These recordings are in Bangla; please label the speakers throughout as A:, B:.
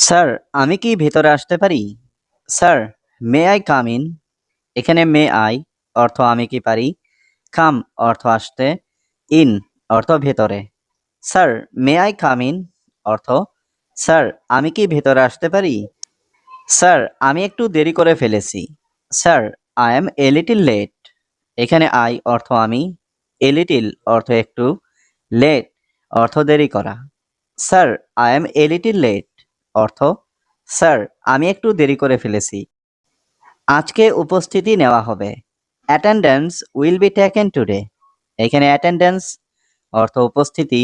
A: স্যার, আমি কি ভেতরে আসতে পারি? Sir, may I come in? এখানে মে আই অর্থ আমি কি পারি, কাম অর্থ আসতে, ইন অর্থ ভেতরে। Sir, may I come in অর্থ স্যার, আমি কি ভেতরে আসতে পারি? স্যার, আমি একটু দেরি করে ফেলেছি। Sir, I am a little late. এখানে আই অর্থ আমি, এ লিটিল অর্থ একটু, লেট অর্থ দেরি করা। Sir, I am a little late অর্থ স্যার, আমি একটু দেরি করে ফেলেছি। আজকে উপস্থিতি নেওয়া হবে। Attendance will be taken today. এখানে অ্যাটেন্ডেন্স অর্থ উপস্থিতি,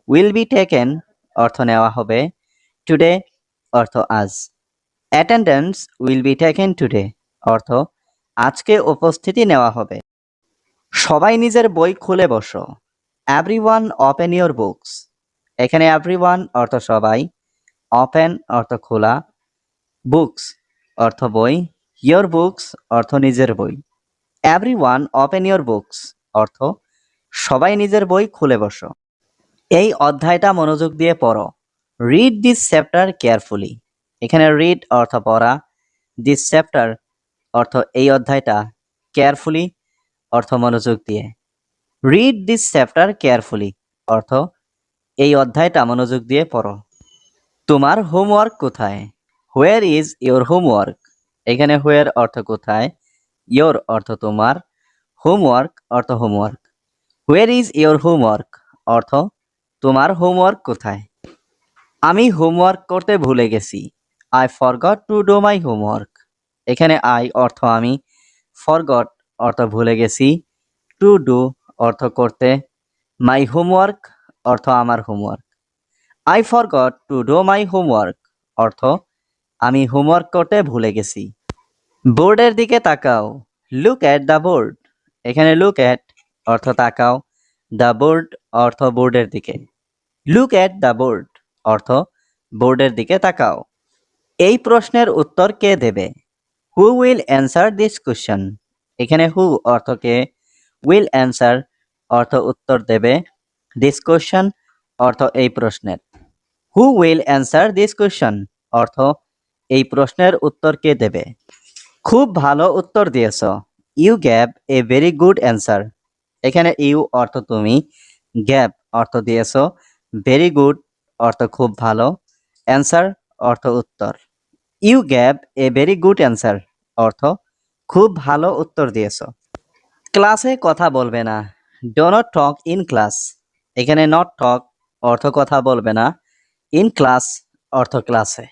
A: উইল বি টেকেন অর্থ নেওয়া হবে, টুডে অর্থ আজ। Attendance will be taken today অর্থ আজকে উপস্থিতি নেওয়া হবে। সবাই নিজের বই খুলে বসো। Everyone open your books. এখানে এভরিওয়ান অর্থ সবাই, ওপেন অর্থ খোলা, বুকস অর্থ বই, ইয়োর বুকস অর্থ নিজের বই। এভরিওয়ান ওপেন ইয়োর বুকস অর্থ সবাই নিজের বই খুলে বসো। এই অধ্যায়টা মনোযোগ দিয়ে পড়ো। Read this chapter carefully. এখানে রিড অর্থ পড়া, দিস চ্যাপ্টার অর্থ এই অধ্যায়টা, কেয়ারফুলি অর্থ মনোযোগ দিয়ে। রিড দিস চ্যাপ্টার কেয়ারফুলি অর্থ এই অধ্যায়টা মনোযোগ দিয়ে পড়ো। তোমার হোমওয়ার্ক কোথায়? Where is your homework? এখানে হোয়ার অর্থ কোথায়, ইয়োর অর্থ তোমার, হোমওয়ার্ক অর্থ homework. Where is your homework অর্থ তোমার হোমওয়ার্ক কোথায়? আমি হোমওয়ার্ক করতে ভুলে গেছি। I forgot to do my homework. এখানে আই অর্থ আমি, ফরগট অর্থ ভুলে গেছি, টু ডু অর্থ করতে, মাই হোমওয়ার্ক অর্থ আমার homework. I forgot to do my homework অর্থ আমি হোমওয়ার্ক করতে ভুলে গেছি। বোর্ডের দিকে তাকাও। Look at the board. এখানে লুক অ্যাট অর্থ তাকাও, দ্য বোর্ড অর্থ বোর্ডের দিকে। লুক অ্যাট দ্য বোর্ড অর্থ বোর্ডের দিকে তাকাও। এই প্রশ্নের উত্তর কে দেবে? Who will answer this question? এখানে হু অর্থ কে, উইল অ্যান্সার অর্থ উত্তর দেবে, দিস কোশ্চেন অর্থ এই প্রশ্নের। Who will answer this question অর্থ এই প্রশ্নের উত্তর কে দেবে? খুব ভালো উত্তর দিয়েছ। You gave a very good answer. এখানে ইউ অর্থ তুমি, গ্যাভ অর্থ দিয়েছ, ভেরি গুড অর্থ খুব ভালো, অ্যান্সার অর্থ উত্তর। You gave a very good answer অর্থ খুব ভালো উত্তর দিয়েছ। ক্লাসে কথা বলবে না। Do not talk in class. এখানে নট টক অর্থ কথা বলবে না, ইন ক্লাস অর্থ ক্লাসে।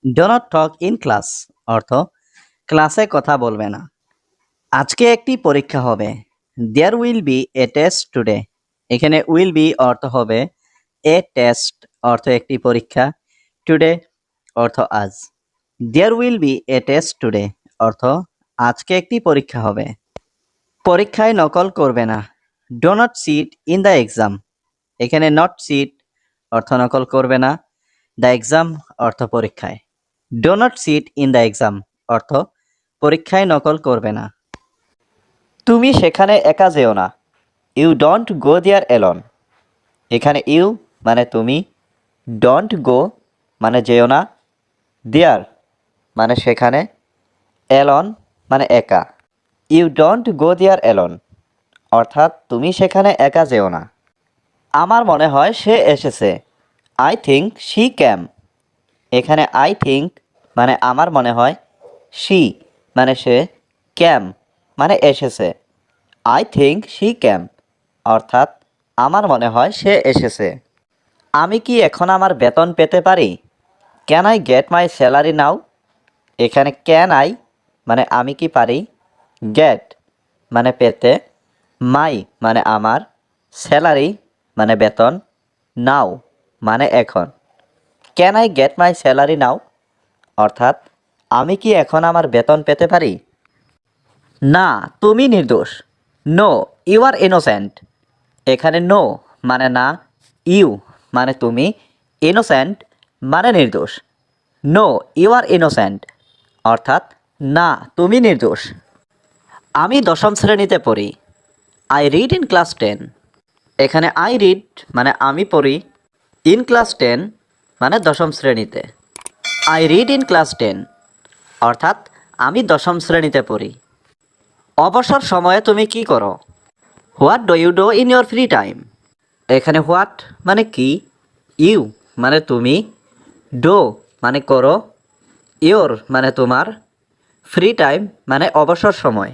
A: Do not talk in class অর্থ ক্লাসে কথা বলবে না। আজকে একটি পরীক্ষা হবে। There will be a test today. এখানে উইল বি অর্থ হবে, এ টেস্ট অর্থ একটি পরীক্ষা, টুডে অর্থ আজ। There will be a test today অর্থ আজকে একটি পরীক্ষা হবে। পরীক্ষায় নকল করবে না। Do not cheat in the exam. এখানে নট সিট অর্থ নকল করবে না, দ্য এক্সাম অর্থ পরীক্ষায়। Do not cheat in the exam অর্থ পরীক্ষায় নকল করবে না। তুমি সেখানে একা যেও না। You don't go there alone. এখানে ইউ মানে তুমি, ডোন্ট গো মানে যেও না, দেয়ার মানে সেখানে, অ্যালোন মানে একা। You don't go there alone অর্থাৎ তুমি সেখানে একা যেও না। আমার মনে হয় সে এসেছে। আই থিঙ্ক শি ক্যাম। এখানে আই থিঙ্ক মানে আমার মনে হয়, শি মানে সে, ক্যাম মানে এসেছে। আই থিঙ্ক শি ক্যাম অর্থাৎ আমার মনে হয় সে এসেছে। আমি কি এখন আমার বেতন পেতে পারি? Can I get my salary now? এখানে ক্যান আই মানে আমি কি পারি, গেট মানে পেতে, মাই মানে আমার, স্যালারি মানে বেতন, নাও মানে এখন। Can I get my salary now অর্থাৎ আমি কি এখন আমার বেতন পেতে পারি? না, তুমি নির্দোষ। No, you are innocent. এখানে নো মানে না, ইউ মানে তুমি, ইনোসেন্ট মানে নির্দোষ। নো, ইউ আর ইনোসেন্ট অর্থাৎ না, তুমি নির্দোষ। আমি দশম শ্রেণীতে পড়ি। I read in class 10। এখানে আই রিড মানে আমি পড়ি, ইন ক্লাস 10 মানে দশম শ্রেণীতে। আই রিড ইন ক্লাস 10, অর্থাৎ আমি দশম শ্রেণীতে পড়ি। অবসর সময়ে তুমি কি করো? What do you do in your free time? এখানে হোয়াট মানে কি, ইউ মানে তুমি, ডো মানে করো, ইয়োর মানে তোমার, ফ্রি টাইম মানে অবসর সময়।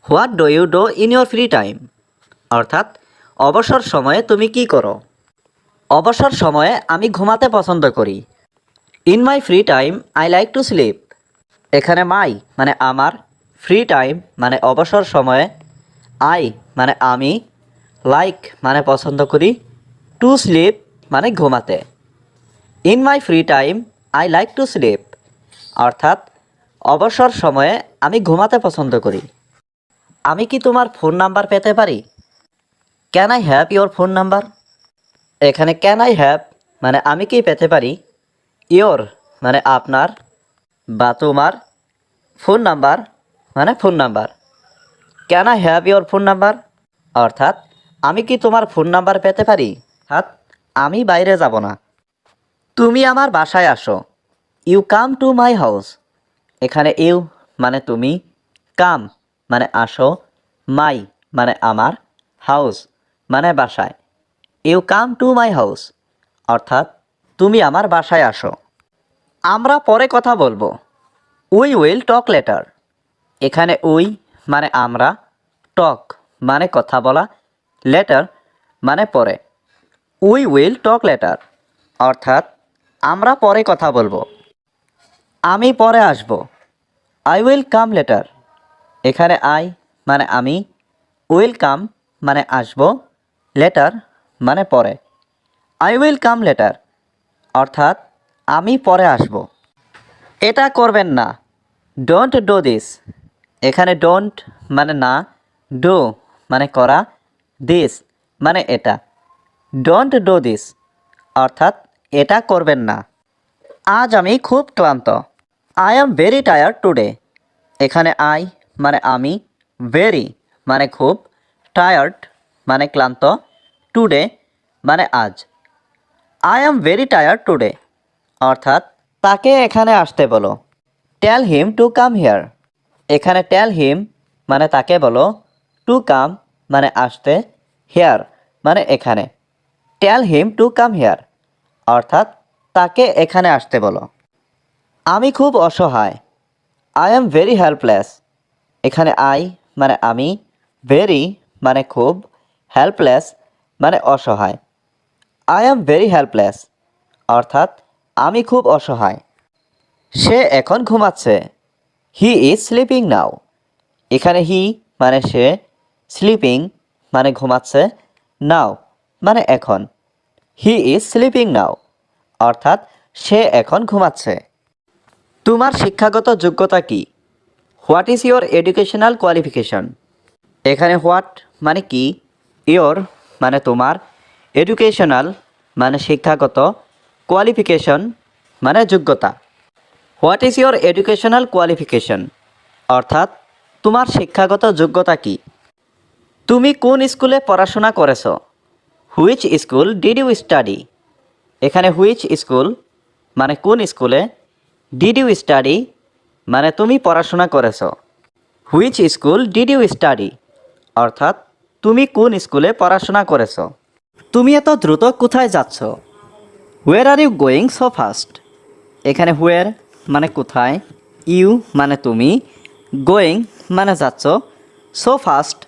A: What do you do in your free time, অর্থাৎ অবসর সময়ে তুমি কি করো? অবসর সময়ে আমি ঘুমাতে পছন্দ করি। In my free time I like to sleep. এখানে মাই মানে আমার, ফ্রি টাইম মানে অবসর সময়ে, আই মানে আমি, লাইক মানে পছন্দ করি, টু স্লিপ মানে ঘুমাতে। In my free time I like to sleep, অর্থাৎ অবসর সময়ে আমি ঘুমাতে পছন্দ করি। আমি কি তোমার ফোন নাম্বার পেতে পারি? Can I have your phone number? এখানে ক্যান আই হ্যাভ মানে আমি কি পেতে পারি, ইয়োর মানে আপনার বা তোমার, ফোন নাম্বার মানে phone number. Can I have your phone number, অর্থাৎ আমি কি তোমার ফোন নাম্বার পেতে পারি, অর্থাৎ আমি বাইরে যাব না। তুমি আমার বাসায় আসো। You come to my house. এখানে ইউ মানে তুমি, কাম মানে আসো, মাই মানে আমার, হাউস মানে বাসায়। You come to my house, অর্থাৎ তুমি আমার বাসায় আসো। আমরা পরে কথা বলবো। We will talk later. এখানে উই মানে আমরা, টক মানে কথা বলা, লেটার মানে পরে। উই উইল টক লেটার, অর্থাৎ আমরা পরে কথা বলবো। আমি পরে আসব। I will come later. এখানে আই মানে আমি, উইল কাম মানে আসব, লেটার মানে পরে। আই উইল কাম লেটার, অর্থাৎ আমি পরে আসব। এটা করবেন না। Don't do this. এখানে ডোন্ট মানে না, ডু মানে করা, দিস মানে এটা। ডোন্ট ডু দিস, অর্থাৎ এটা করবেন না। আজ আমি খুব ক্লান্ত। I am very tired today. এখানে আই মানে আমি, ভেরি মানে খুব, টায়ার্ড মানে ক্লান্ত, টুডে মানে আজ। I am very tired today, অর্থাৎ তাকে এখানে আসতে বলো। টেল হিম টু কাম হিয়ার। এখানে টেল হিম মানে তাকে বলো, টু কাম মানে আসতে, হিয়ার মানে এখানে। টেল হিম টু কাম হিয়ার, অর্থাৎ তাকে এখানে আসতে বলো। আমি খুব অসহায়। I am very helpless. এখানে আই মানে আমি, ভেরি মানে খুব, হেল্পলেস মানে অসহায়। আই অ্যাম ভেরি হেল্পলেস, অর্থাৎ আমি খুব অসহায়। সে এখন ঘুমাচ্ছে। He is sleeping now. এখানে হি মানে সে, স্লিপিং মানে ঘুমাচ্ছে, নাও মানে এখন। হি ইজ স্লিপিং নাও, অর্থাৎ সে এখন ঘুমাচ্ছে। তোমার শিক্ষাগত যোগ্যতা কি? What is your educational qualification? এখানে হোয়াট মানে কি, ইয়োর মানে তোমার, এডুকেশনাল মানে শিক্ষাগত, কোয়ালিফিকেশন মানে যোগ্যতা। What is your educational qualification, অর্থাৎ তোমার শিক্ষাগত যোগ্যতা কি? তুমি কোন স্কুলে পড়াশোনা করেছ? Which school did you study? এখানে হুইচ স্কুল মানে কোন স্কুলে, ডিড ইউ স্টাডি মানে তুমি পড়াশোনা করেছ। Which school did you study, অর্থাৎ তুমি কোন স্কুলে পড়াশোনা করেছ। তুমি এত দ্রুত কোথায় যাচ্ছ? Where are you going so fast? এখানে হোয়ার মানে কোথায়, ইউ মানে তুমি, গোয়িং মানে যাচ্ছ, সো ফাস্ট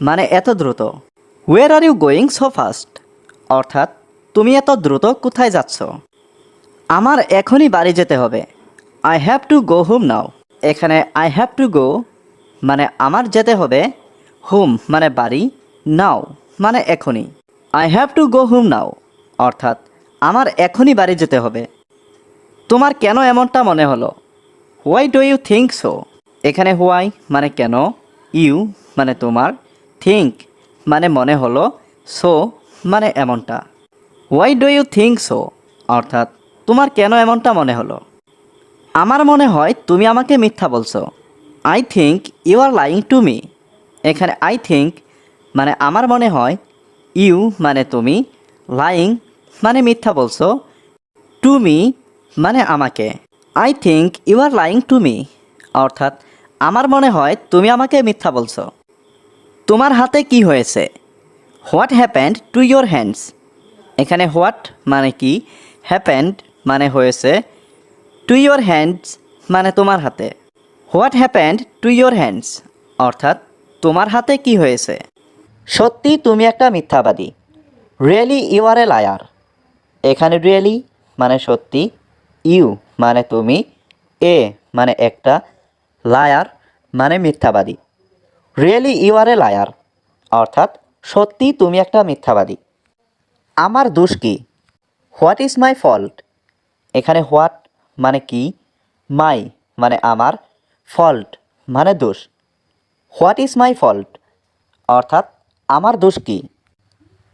A: মানে এত দ্রুত। Where are you going so fast, অর্থাৎ তুমি এত দ্রুত কোথায় যাচ্ছ। আমার এখনই বাড়ি যেতে হবে। I have to go home now. এখানে আই হ্যাভ টু গো মানে আমার যেতে হবে, হোম মানে বাড়ি, নাও মানে এখনই। I have to go home now, অর্থাৎ আমার এখনই বাড়ি যেতে হবে। তোমার কেন এমনটা মনে হলো? Why do you think so? এখানে হোয়াই মানে কেন, ইউ মানে তোমার, থিঙ্ক মানে মনে হলো, সো মানে এমনটা। Why do you think so, অর্থাৎ তোমার কেন এমনটা মনে হলো। আমার মনে হয় তুমি আমাকে মিথ্যা বলছো। I think you are lying to me. এখানে আই থিঙ্ক মানে আমার মনে হয়, ইউ মানে তুমি, লাইং মানে মিথ্যা বলছো, টু মি মানে আমাকে। I think you are lying to me, অর্থাৎ আমার মনে হয় তুমি আমাকে মিথ্যা বলছো। তোমার হাতে কি হয়েছে? What happened to your hands. এখানে হোয়াট মানে কি, হ্যাপেন্ড মানে হয়েছে, টু ইয়োর হ্যান্ডস মানে তোমার হাতে। What happened to your hands অর্থাৎ তোমার হাতে কি হয়েছে। সত্যি তুমি একটা মিথ্যাবাদী। Really you are a liar. এখানে রিয়েলি মানে সত্যি, ইউ মানে তুমি, এ মানে একটা, লায়ার মানে মিথ্যাবাদী। Really you are a liar অর্থাৎ সত্যি তুমি একটা মিথ্যাবাদী। আমার দোষ কি? What is my fault. এখানে হোয়াট মানে কি, মাই মানে আমার, ফল্ট মানে দোষ। হোয়াট ইজ মাই ফল্ট অর্থাৎ আমার দোষ কি।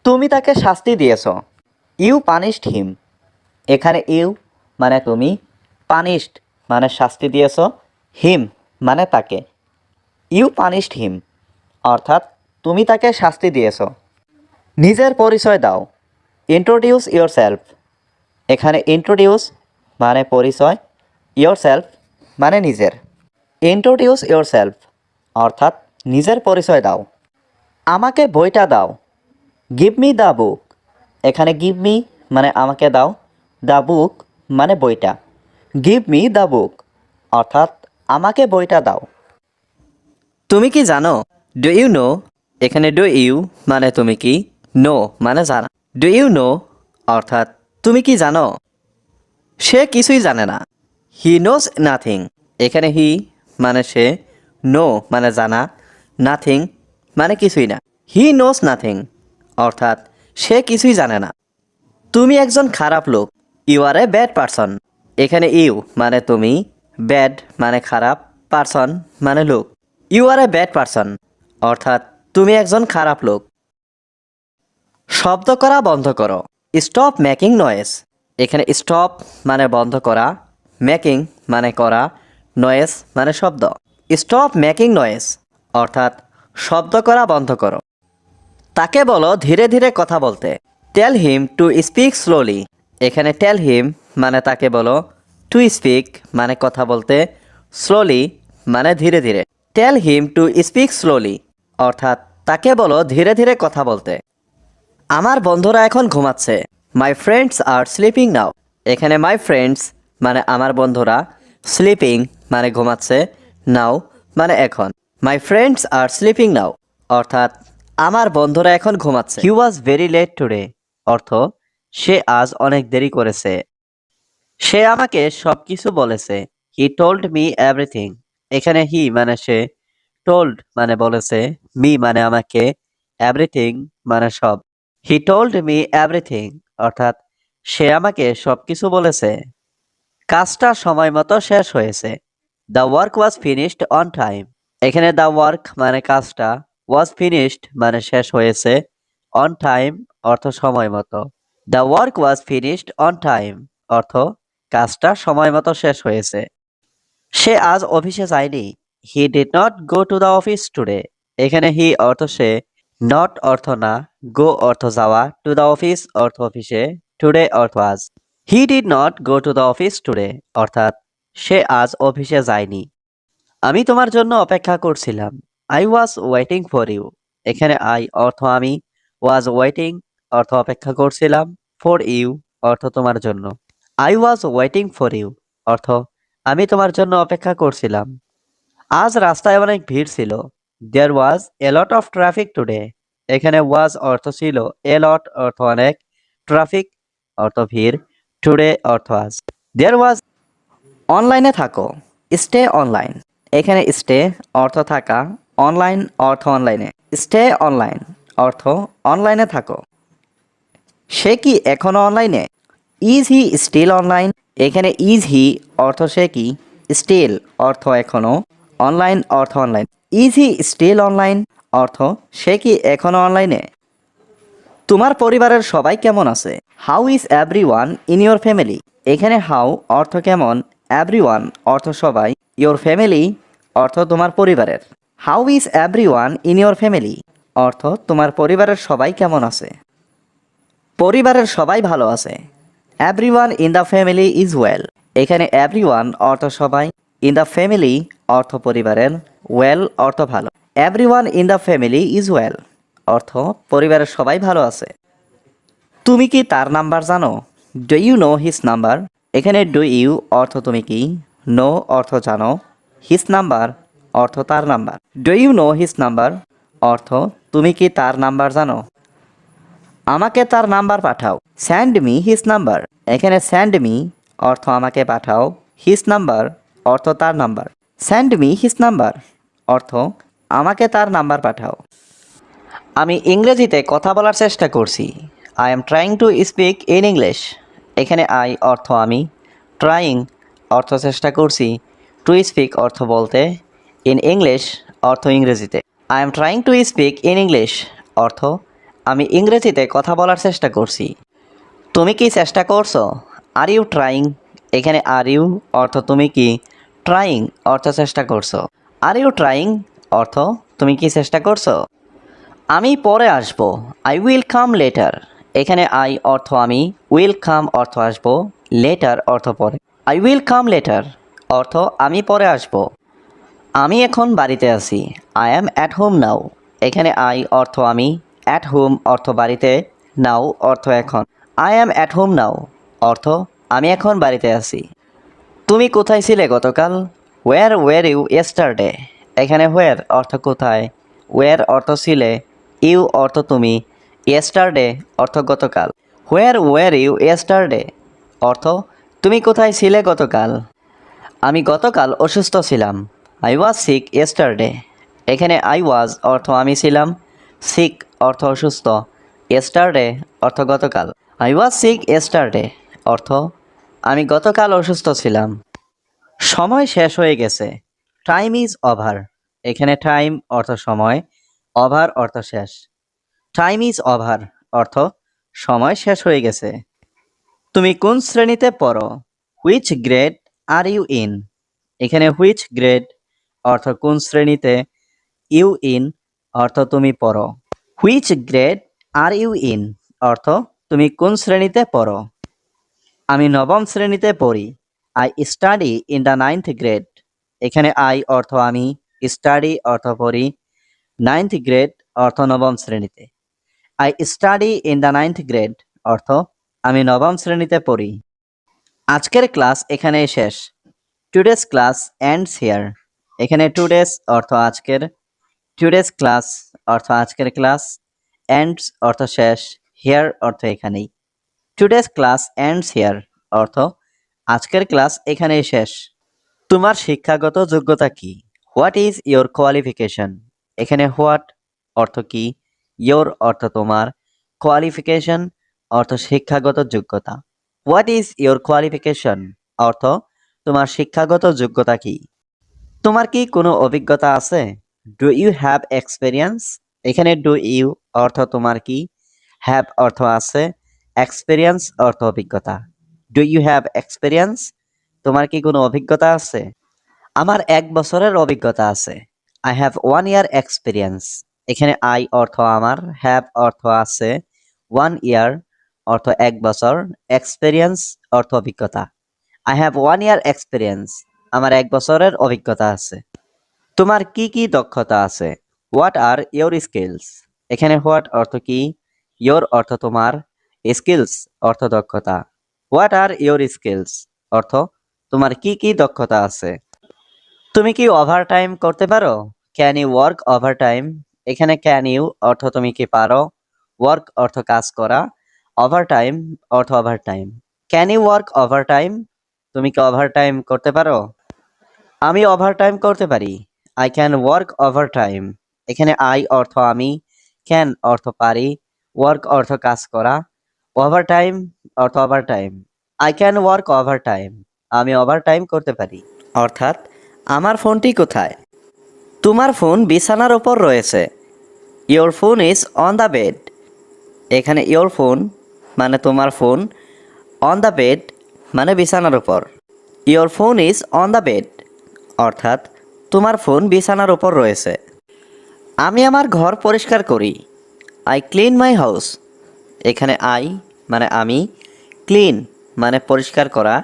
A: তুমি তাকে শাস্তি দিয়েছ। ইউ পানিশড হিম। এখানে ইউ মানে তুমি, পানিশড মানে শাস্তি দিয়েছ, হিম মানে তাকে। ইউ পানিশড হিম অর্থাৎ তুমি তাকে শাস্তি দিয়েছ। নিজের পরিচয় দাও। Introduce your self. এখানে ইন্ট্রোডিউস মানে পরিচয়, ইয়োর সেলফ মানে নিজের। ইন্ট্রোডিউস ইয়োর সেলফ অর্থাৎ নিজের পরিচয় দাও। আমাকে বইটা দাও। Give me the book. এখানে গিভ মি মানে আমাকে দাও, দ্য বুক মানে বইটা। গিভ মি দ্য বুক অর্থাৎ আমাকে বইটা দাও। তুমি কি জানো? Do you know. এখানে ডু ইউ মানে তুমি কি, নো মানে জানা। ডু ইউ নো অর্থাৎ তুমি কি জানো? সে কিছুই জানে না। He knows nothing. এখানে হি মানে সে, নো মানে জানা, নাথিং মানে কিছুই না। হি নোজ নাথিং অর্থাৎ সে কিছুই জানে না। তুমি একজন খারাপ লোক। You are a bad person. এখানে ইউ মানে তুমি, ব্যাড মানে খারাপ, পারসন মানে লোক। You are a bad person অর্থাৎ তুমি একজন খারাপ লোক। শব্দ করা বন্ধ করো। Stop making noise. এখানে স্টপ মানে বন্ধ করা, মেকিং মানে করা, নয়েজ মানে শব্দ। স্টপ মেকিং নয়েজ অর্থাৎ শব্দ করা বন্ধ করো। তাকে বলো ধীরে ধীরে কথা বলতে। টেল হিম টু স্পিক স্লোলি। এখানে টেল হিম মানে তাকে বলো, টু স্পিক মানে কথা বলতে, স্লোলি মানে ধীরে ধীরে। টেল হিম টু স্পিক স্লোলি অর্থাৎ তাকে বলো ধীরে ধীরে কথা বলতে। আমার বন্ধুরা এখন ঘুমাচ্ছে। My friends are sleeping now. এখানে মাই ফ্রেন্ডস মানে আমার বন্ধুরা, স্লিপিং মানে ঘুমাচ্ছে, নাও মানে এখন। মাই ফ্রেন্ডস আর স্লিপিং নাও অর্থাৎ আমার বন্ধুরা এখন ঘুমাচ্ছে। হি ওয়াজ ভেরি লেট টুডে অর্থ সে আজ অনেক দেরি করেছে। সে আমাকে সব কিছু বলেছে। He told me everything. এখানে হি মানে সে, টোল্ড মানে বলেছে, মি মানে আমাকে, এভরিথিং মানে সব। হি টোল্ড মি এভরিথিং অর্থাৎ সে আমাকে সব কিছু বলেছে। কাজটা সময় মতো শেষ হয়েছে। The work was finished on time. এখানে দ্য ওয়ার্ক মানে কাজটা, ওয়াজ ফিনিশড মানে শেষ হয়েছে, অন টাইম অর্থ সময় মতো। The work was finished on time অর্থ কাজটা সময় মতো শেষ হয়েছে। সে আজ অফিসে যায়নি। He did not go to the office today. এখানে হি অর্থ সে, নট অর্থ না, গো অর্থ যাওয়া, টু দ্য অফিস অর্থ অফিসে, টুডে অর্থ আজ। He did not go to the office today অর্থাৎ সে আজ অফিসে যায়নি। আমি তোমার জন্য অপেক্ষা করছিলাম। I was waiting for you. এখানে আই অর্থ আমি, ওয়াজ ওয়েটিং অর্থ অপেক্ষা করছিলাম, ফর ইউ অর্থ তোমার জন্য। I was waiting for you অর্থ আমি তোমার জন্য অপেক্ষা করছিলাম। আজ রাস্তায় অনেক ভিড় ছিল। দেয়ার ওয়াজ এ লট অফ ট্রাফিক টুডে। এখানে ওয়াজ অর্থ ছিল, এ লট অর্থ অনেক, ট্রাফিক অর্থ ভিড়, টুডে অর্থ আজ। দেয়ার ওয়াজ। অনলাইনে থাকো। Stay online. এখানে স্টে অর্থ থাকা, অনলাইন অর্থ অনলাইনে। স্টে অনলাইন অর্থ অনলাইনে থাকো। সে কি এখনো অনলাইনে? Is he still online. এখানে ইজ হি অর্থ সে কি, স্টিল অর্থ এখনো, অনলাইন অর্থ online. Is he still online অর্থ সে কি এখনো অনলাইনে। তোমার পরিবারের সবাই কেমন আছে? How is every one in your family. এখানে হাউ অর্থ কেমন, এভরি ওয়ান অর্থ সবাই, ইয়োর ফ্যামিলি অর্থ তোমার পরিবারের। How is every one in your family অর্থ তোমার পরিবারের সবাই কেমন আছে। পরিবারের সবাই ভালো আছে। Every one in the family is well. এখানে এভরিওয়ান অর্থ সবাই, ইন দ্য ফ্যামিলি অর্থ পরিবারের, ওয়েল অর্থ ভালো। Everyone in the family is well অর্থ পরিবারের সবাই ভালো আছে। তুমি কি তার নাম্বার জানো? Do you know his number? এখানে ডু ইউ অর্থ তুমি কি, নো অর্থ জানো, হিজ নাম্বার অর্থ তার number. Do you know his number অর্থ তুমি কি তার নাম্বার জানো? আমাকে তার নাম্বার পাঠাও। Send me his number. এখানে স্যান্ড মি অর্থ আমাকে পাঠাও, হিজ নাম্বার অর্থ তার number. Send me his number অর্থ আমাকে তার নাম্বার পাঠাও। আমি ইংরেজিতে কথা বলার চেষ্টা করছি। I am trying to speak in English. এখানে আই অর্থ আমি, ট্রাইং অর্থ চেষ্টা করছি, টু স্পিক অর্থ বলতে, ইন ইংলিশ অর্থ ইংরেজিতে। I am trying to speak in English অর্থ আমি ইংরেজিতে কথা বলার চেষ্টা করছি। তুমি কি চেষ্টা করছো? Are you trying? এখানে আর ইউ অর্থ তুমি কি, ট্রাইং অর্থ চেষ্টা করছো। আর ইউ ট্রাইং অর্থ তুমি কি চেষ্টা করছো? আমি পরে আসব। I will come later. এখানে আই অর্থ আমি, উইল কাম অর্থ আসব, লেটার অর্থ পরে। আই উইল কাম লেটার অর্থ আমি পরে আসব। আমি এখন বাড়িতে আছি। আই অ্যাম অ্যাট হোম নাও। এখানে আই অর্থ আমি, অ্যাট হোম অর্থ বাড়িতে, নাও অর্থ এখন। I am at home now অর্থ আমি এখন বাড়িতে আছি। তুমি কোথায় ছিলে গতকাল? Where you yesterday. এখানে হোয়ার অর্থ কোথায়, ওয়্যার অর্থ ছিলে, ইউ অর্থ তুমি, ইয়েস্টারডে অর্থ গতকাল। ওয়্যার ইউ ইয়েস্টারডে অর্থ তুমি কোথায় ছিলে গতকাল? আমি গতকাল অসুস্থ ছিলাম। I was sick yesterday. এখানে আই ওয়াজ অর্থ আমি ছিলাম, সিক অর্থ অসুস্থ, ইয়েস্টারডে অর্থ গতকাল। আই ওয়াজ সিক ইয়েস্টারডে অর্থ আমি গতকাল অসুস্থ ছিলাম। সময় শেষ হয়ে গেছে। Time is over. এখানে টাইম অর্থ সময়, ওভার অর্থ শেষ। টাইম ইজ ওভার অর্থ সময় শেষ হয়ে গেছে। তুমি কোন শ্রেণীতে পড়ো? Which grade are you in? এখানে হুইচ গ্রেড অর্থ কোন শ্রেণীতে, ইউ ইন অর্থ তুমি পড়ো। Which grade are you in অর্থ তুমি কোন শ্রেণীতে পড়ো। আমি নবম শ্রেণীতে পড়ি। I study in the 9th grade. এখানে আই অর্থ আমি, স্টাডি অর্থ পড়ি, 9th গ্রেড অর্থ নবম শ্রেণীতে। I study in the 9th grade অর্থ আমি নবম শ্রেণীতে পড়ি। আজকের ক্লাস এখানেই শেষ। Today's class ends here. এখানে টুডেস অর্থ আজকের, টুডেস ক্লাস অর্থ আজকের ক্লাস, এন্ডস অর্থ শেষ, হিয়ার অর্থ এখানেই। টুডেস ক্লাস এন্ডস হিয়ার অর্থ আজকের ক্লাস এখানেই শেষ। তোমার শিক্ষাগত যোগ্যতা কি? What is your qualification? এখানে হোয়াট অর্থ কি, ইয়োর অর্থ তোমার, কোয়ালিফিকেশন অর্থ শিক্ষাগত যোগ্যতা। হোয়াট ইজ ইয়োর কোয়ালিফিকেশন অর্থ তোমার শিক্ষাগত যোগ্যতা কি? তোমার কি কোনো অভিজ্ঞতা আছে? Do you have experience? এখানে ডু ইউ অর্থ তোমার কি, হ্যাভ অর্থ আছে, এক্সপেরিয়েন্স অর্থ অভিজ্ঞতা। Do you have experience? তোমার কি কোনো অভিজ্ঞতা আছে? আমার 1 বছরের অভিজ্ঞতা আছে। I have 1 year experience. এখানে আই অর্থ আমার, হ্যাভ অর্থ আছে, 1 year অর্থ 1 বছর, এক্সপেরিয়েন্স অর্থ অভিজ্ঞতা। I have 1 year experience. আমার 1 বছরের অভিজ্ঞতা আছে। তোমার কি কি দক্ষতা আছে? What are your skills? এখানে হোয়াট অর্থ কি, ইয়োর অর্থ তোমার, স্কিলস অর্থ দক্ষতা। হোয়াট আর ইয়োর স্কিলস অর্থ তোমার কি কি দক্ষতা আছে। তুমি কি ওভারটাইম করতে পারো? Can you work overtime? এখানে ক্যান ইউ অর্থ তুমি কি পারো, ওয়ার্ক অর্থ কাজ করা, ওভারটাইম অর্থ overtime. Can you work overtime? তুমি কি ওভারটাইম করতে পারো? আমি ওভারটাইম করতে পারি। I can work overtime. এখানে আই অর্থ আমি, ক্যান অর্থ পারি, ওয়ার্ক অর্থ কাজ করা, ওভারটাইম অর্থ overtime. I can work overtime. আমি ওভারটাইম করতে পারি। অর্থাৎ আমার ফোনটি কোথায়? তোমার ফোন বিছানার ওপর রয়েছে। Your phone is on the bed. এখানে ইয়োর ফোন মানে তোমার ফোন, অন দ্য বেড মানে বিছানার উপর। Your phone is on the bed অর্থাৎ তোমার ফোন বিছানার উপর রয়েছে। আমি আমার ঘর পরিষ্কার করি। I clean my house. এখানে আই মানে আমি, ক্লিন মানে পরিষ্কার করা,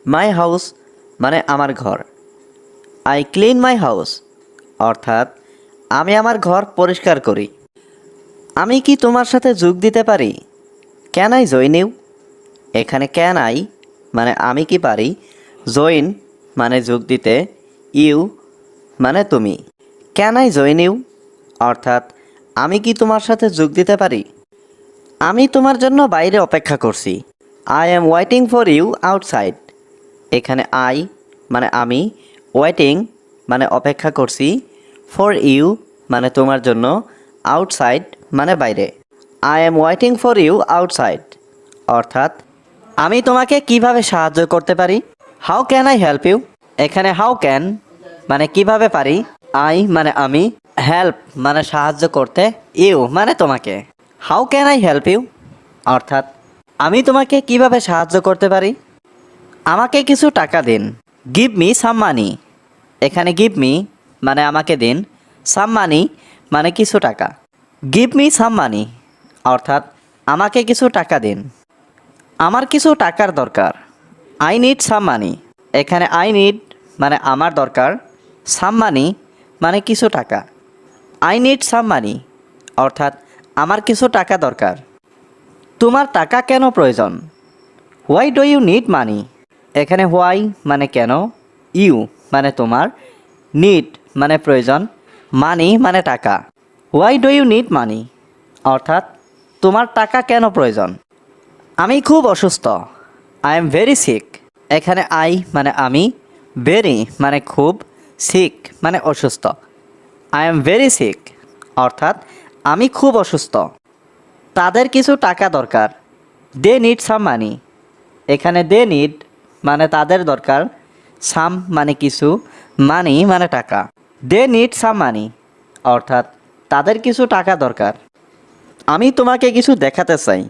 A: মাই হাউস মানে আমার ঘর। আই ক্লিন মাই হাউস অর্থাৎ আমি আমার ঘর পরিষ্কার করি। আমি কি তোমার সাথে যোগ দিতে পারি? Can I join you? এখানে ক্যান আই মানে আমি কি পারি, জয়েন মানে যোগ দিতে, ইউ মানে তুমি। ক্যান আই জয়েন ইউ অর্থাৎ আমি কি তোমার সাথে যোগ দিতে পারি? আমি তোমার জন্য বাইরে অপেক্ষা করছি। I am waiting for you outside. এখানে আই মানে আমি, ওয়েটিং মানে অপেক্ষা করছি, ফর ইউ মানে তোমার জন্য, আউটসাইড মানে বাইরে। I am waiting for you outside অর্থাৎ আমি তোমাকে কিভাবে সাহায্য করতে পারি? How can I help you? এখানে হাউ ক্যান মানে কিভাবে পারি, আই মানে আমি, হেল্প মানে সাহায্য করতে, ইউ মানে তোমাকে। How can I help you অর্থাৎ আমি তোমাকে কিভাবে সাহায্য করতে পারি? আমাকে কিছু টাকা দিন। গিভ মি সাম মানি। এখানে গিভ মি মানে আমাকে দিন, সাম মানি মানে কিছু টাকা। গিভ মি সাম মানি অর্থাৎ আমাকে কিছু টাকা দিন। আমার কিছু টাকার দরকার। আই নিড সাম মানি। এখানে আই নিড মানে আমার দরকার, সাম মানি মানে কিছু টাকা। আই নিড সাম মানি অর্থাৎ আমার কিছু টাকা দরকার। তোমার টাকা কেন প্রয়োজন? Why do you need money? এখানে হোয়াই মানে কেন, ইউ মানে তোমার, নিড মানে প্রয়োজন, মানি মানে টাকা। Why do you need money অর্থাৎ তোমার টাকা কেন প্রয়োজন? আমি খুব অসুস্থ। I am very sick. এখানে আই মানে আমি, ভেরি মানে খুব, সিক মানে অসুস্থ। আই এম ভেরি সিক অর্থাৎ আমি খুব অসুস্থ। তাদের কিছু টাকা দরকার। দে নিড সাম মানি। এখানে দে নিড মানে তাদের দরকার, সাম মানে কিছু, মানি মানে টাকা। দে নিড সাম মানি অর্থাৎ তাদের কিছু টাকা দরকার। আমি তোমাকে কিছু দেখাতে চাই।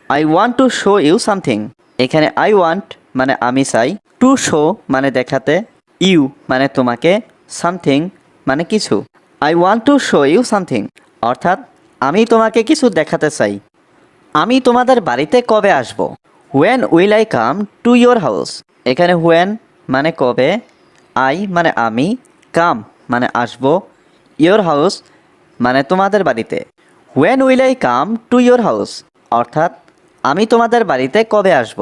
A: I want to show you something. এখানে আই ওয়ান্ট মানে আমি চাই, টু শো মানে দেখাতে, ইউ মানে তোমাকে, সামথিং মানে কিছু। I want to show you something অর্থাৎ আমি তোমাকে কিছু দেখাতে চাই। আমি তোমাদের বাড়িতে কবে আসব? When will I come to your house. এখানে হোয়েন মানে কবে, আই মানে আমি, কাম মানে আসব, ইয়োর হাউস মানে তোমাদের বাড়িতে। When will I come to your house অর্থাৎ আমি তোমাদের বাড়িতে কবে আসব?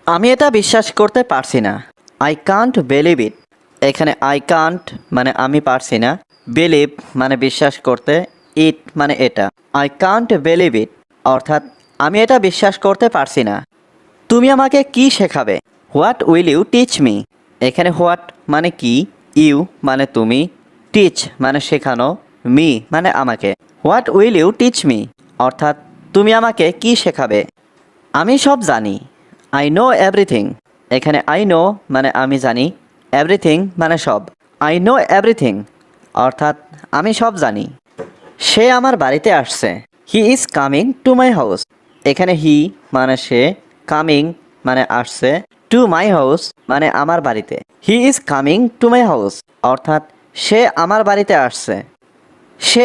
A: আমি এটা বিশ্বাস করতে পারছি না। I can't believe it. এখানে আই কান্ট মানে আমি পারছি না, বিলিভ মানে বিশ্বাস করতে, ইট মানে এটা। আই কান্ট বিলিভ ইট অর্থাৎ আমি এটা বিশ্বাস করতে পারছি না। তুমি আমাকে কি শেখাবে? What will you teach me? এখানে হোয়াট মানে কি, ইউ মানে তুমি, টিচ মানে শেখানো, মি মানে আমাকে। What will you teach me অর্থাৎ তুমি আমাকে কি শেখাবে? আমি সব জানি। I know everything. এখানে আই নো মানে আমি জানি, এভরিথিং মানে সব। আই নো এভরিথিং অর্থাৎ আমি সব জানি। সে আমার বাড়িতে আসছে। He is coming to my house. এখানে হি মানে সে, কামিং মানে আসছে, টু মাই হাউস মানে আমার বাড়িতে। He is coming to my house অর্থাৎ সে আমার বাড়িতে আসছে। সে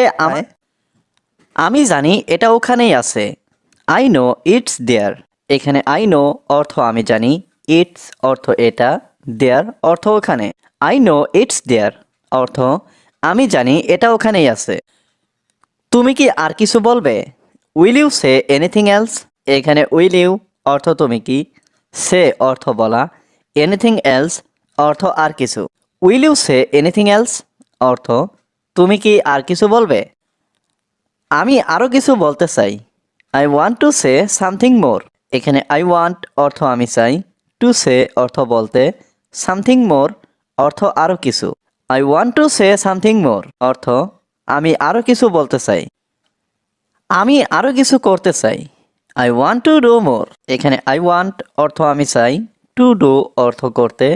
A: আমি জানি এটা ওখানেই আছে। আই নো ইটস দেয়ার। এখানে আই নো অর্থ আমি জানি, ইটস অর্থ এটা, দেয়ার অর্থ ওখানে। আই নো ইটস দেয়ার অর্থ আমি জানি এটা ওখানেই আছে। তুমি কি আর কিছু বলবে? Will you say anything else? এখানে উইল ইউ অর্থ তুমি কি, সে অর্থ বলা, এনিথিং এলস অর্থ আর কিছু। Will you say anything else অর্থ তুমি কি আর কিছু বলবে? আমি আরও কিছু বলতে চাই। I want to say something more. এখানে আই ওয়ান্ট অর্থ আমি চাই, টু সে অর্থ বলতে, সামথিং মোর অর্থ আরও কিছু। I want to say something more অর্থ আমি আরও কিছু বলতে চাই। আমি আরও কিছু করতে চাই। I want to do more. এখানে আই ওয়ান্ট অর্থ আমি চাই, টু ডু অর্থ করতে,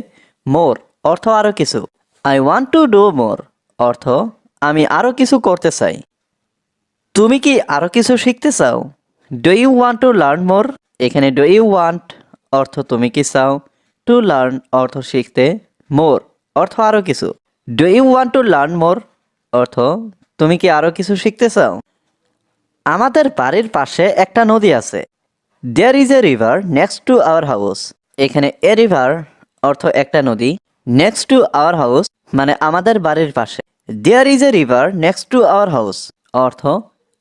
A: মোর অর্থ আরও কিছু। I want to do more অর্থ আমি আরও কিছু করতে চাই। তুমি কি আরও কিছু শিখতে চাও? Do you want to learn more? এখানে ডু ইউ ওয়ান্ট অর্থ তুমি কি চাও, টু লার্ন অর্থ শিখতে, মোর অর্থ আরও কিছু। Do you want to learn more অর্থ তুমি কি আরও কিছু শিখতে চাও? আমাদের বাড়ির পাশে একটা নদী আছে। There is a river next to our house. এখানে এ রিভার অর্থ একটা নদী, নেক্সট টু আওয়ার হাউস মানে আমাদের বাড়ির পাশে। There is a river next to our house অর্থ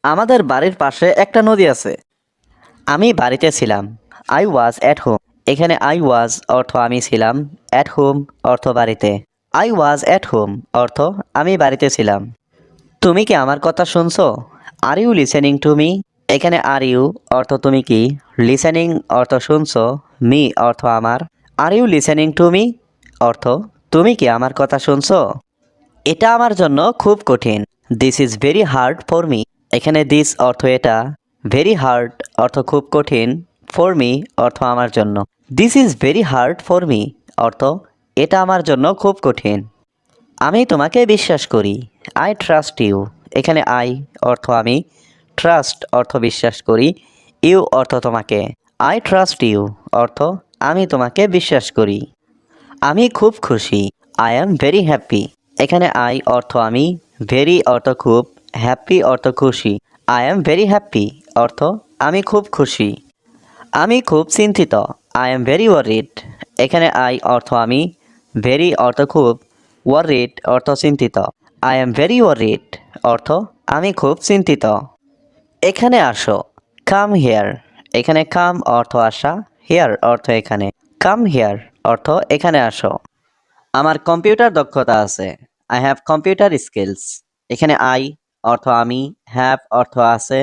A: আমাদের বাড়ির পাশে একটা নদী আছে। আমি বাড়িতে ছিলাম, আই ওয়াজ অ্যাট হোম। এখানে আই ওয়াজ অর্থ আমি ছিলাম, অ্যাট হোম অর্থ বাড়িতে। আই ওয়াজ অ্যাট হোম অর্থ আমি বাড়িতে ছিলাম। তুমি কি আমার কথা শুনছো? Are you listening to me? এখানে আর ইউ অর্থ তুমি কি, লিসেনিং অর্থ শুনছো, মি অর্থ আমার। Are you listening to me অর্থ তুমি কি আমার কথা শুনছো? এটা আমার জন্য খুব কঠিন। This is very hard for me. এখানে দিস অর্থ এটা, ভেরি হার্ড অর্থ খুব কঠিন, ফর মি অর্থ আমার জন্য। This is very hard for me অর্থ এটা আমার জন্য খুব কঠিন। আমি তোমাকে বিশ্বাস করি, আই ট্রাস্ট ইউ। এখানে আই অর্থ আমি, ট্রাস্ট অর্থ বিশ্বাস করি, ইউ অর্থ তোমাকে। আই ট্রাস্ট ইউ অর্থ আমি তোমাকে বিশ্বাস করি। আমি খুব খুশি, আই অ্যাম ভেরি হ্যাপি। এখানে আই অর্থ আমি, ভেরি অর্থ খুব, হ্যাপি অর্থ খুশি। আই অ্যাম ভেরি হ্যাপি অর্থ আমি খুব খুশি। আমি খুব চিন্তিত, আই এম ভেরি ওয়ারিড। এখানে আই অর্থ আমি, ভেরি অর্থ খুব, ওয়ারিড অর্থ চিন্তিত। আই এম ভেরি ওয়ারিড অর্থ আমি খুব চিন্তিত। এখানে আসো, কাম হিয়ার। এখানে কাম অর্থ আসা, হিয়ার অর্থ এখানে। কাম হিয়ার অর্থ এখানে আসো। আমার কম্পিউটার দক্ষতা আছে, আই হ্যাভ কম্পিউটার স্কিলস। এখানে আই অর্থ আমি, হ্যাভ অর্থ আছে,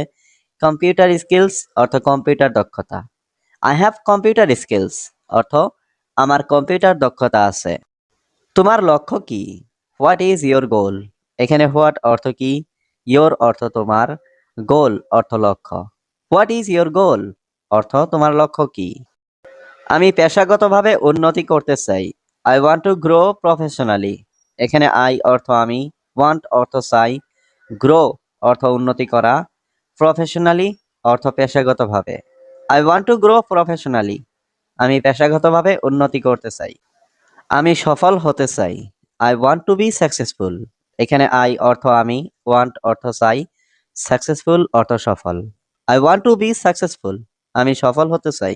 A: কম্পিউটার স্কিলস অর্থ কম্পিউটার দক্ষতা। আই হ্যাভ কম্পিউটার স্কিলস অর্থ আমার কম্পিউটার দক্ষতা আছে। তোমার লক্ষ্য কি? হোয়াট ইজ ইয়োর গোল? এখানে হোয়াট অর্থ কি, ইয়োর অর্থ তোমার, গোল অর্থ লক্ষ্য। হোয়াট ইজ ইয়োর গোল অর্থ তোমার লক্ষ্য কি? আমি পেশাগতভাবে উন্নতি করতে চাই, I want to grow professionally. এখানে আই অর্থ আমি, ওয়ান্ট অর্থ চাই, গ্রো অর্থ উন্নতি করা, প্রফেশনালি অর্থ পেশাগতভাবে। I want to grow professionally আমি পেশাগতভাবে উন্নতি করতে চাই। আমি সফল হতে চাই, I want to be successful. এখানে আই অর্থ আমি, ওয়ান্ট অর্থ চাই, সাকসেসফুল অর্থ সফল। I want to be successful আমি সফল হতে চাই।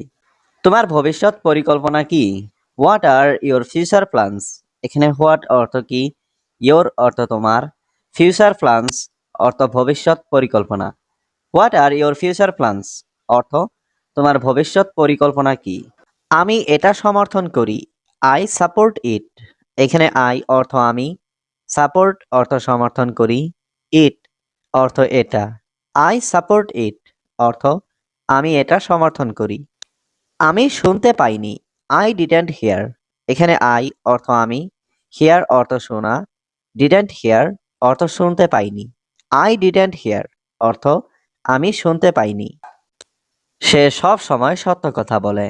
A: তোমার ভবিষ্যৎ পরিকল্পনা কি? What are your future plans? এখানে হোয়াট অর্থ কি, ইয়োর অর্থ তোমার, ফিউচার প্ল্যানস অর্থ ভবিষ্যৎ পরিকল্পনা। What are your future plans অর্থ তোমার ভবিষ্যৎ পরিকল্পনা কি? আমি এটা সমর্থন করি, আই সাপোর্ট ইট। এখানে আই অর্থ আমি, সাপোর্ট অর্থ সমর্থন করি, ইট অর্থ এটা। আই সাপোর্ট ইট অর্থ আমি এটা সমর্থন করি। আমি শুনতে পাইনি, আই ডিডন্ট হিয়ার। এখানে আই অর্থ আমি, হিয়ার অর্থ শোনা, ডিডন্ট হিয়ার অর্থ শুনতে পাইনি। আই ডিডন্ট হিয়ার অর্থ আমি শুনতে পাইনি। সে সব সময় সত্য কথা বলে,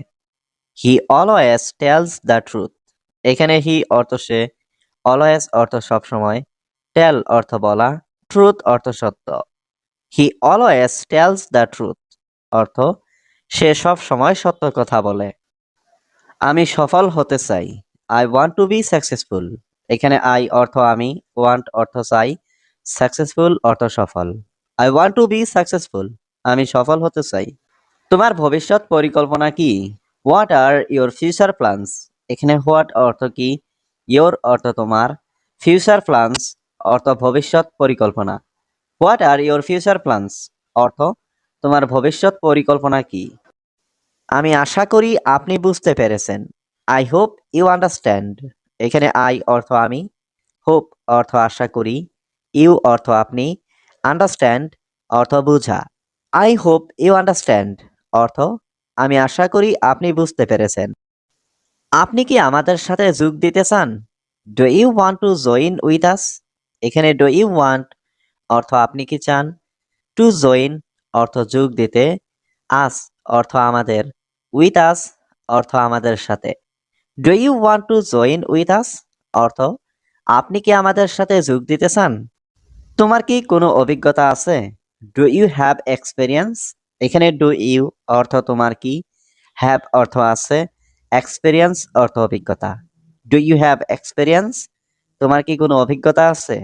A: he always tells the truth. এখানে হি অর্থ সে, অলওয়েজ অর্থ সবসময়, টেল অর্থ বলা, ট্রুথ অর্থ সত্য। He always tells the truth অর্থ সে সব সময় সত্য কথা বলে। আমি সফল হতে চাই, I want to be successful. এখানে আই অর্থ আমি, ওয়ান্ট অর্থ চাই, সাকসেসফুল অর্থ সফল। I want to be successful আমি সফল হতে চাই। তোমার ভবিষ্যৎ পরিকল্পনা কি? What are your future plans? এখানে হোয়াট অর্থ কি, ইয়োর অর্থ তোমার, ফিউচার প্ল্যানস অর্থ ভবিষ্যৎ পরিকল্পনা। What are your future plans অর্থ তোমার ভবিষ্যৎ পরিকল্পনা কি? আমি আশা করি আপনি বুঝতে পেরেছেন, আই হোপ ইউ আন্ডারস্ট্যান্ড। এখানে আই অর্থ আমি, হোপ অর্থ আশা করি, ইউ অর্থ আপনি, আন্ডারস্ট্যান্ড অর্থ বুঝা। আই হোপ ইউ আন্ডারস্ট্যান্ড অর্থ আমি আশা করি আপনি বুঝতে পেরেছেন। আপনি কি আমাদের সাথে যোগ দিতে চান? Do you want to join with us? এখানে ডু ইউ ওয়ান্ট অর্থ আপনি কি চান, টু জয়েন অর্থ যোগ দিতে, আস অর্থ আমাদের, উইথ আস অর্থ আমাদের সাথে। Do you want to join with us অর্থ আপনি কি আমাদের সাথে যোগ দিতে চান? তোমার কি কোনো অভিজ্ঞতা আছে? Do you have experience? এখানে ডু ইউ অর্থ তোমার কি, হ্যাভ অর্থ আছে, এক্সপেরিয়েন্স অর্থ অভিজ্ঞতা। ডু ইউ হ্যাভ এক্সপেরিয়েন্স তোমার কি কোনো অভিজ্ঞতা আছে?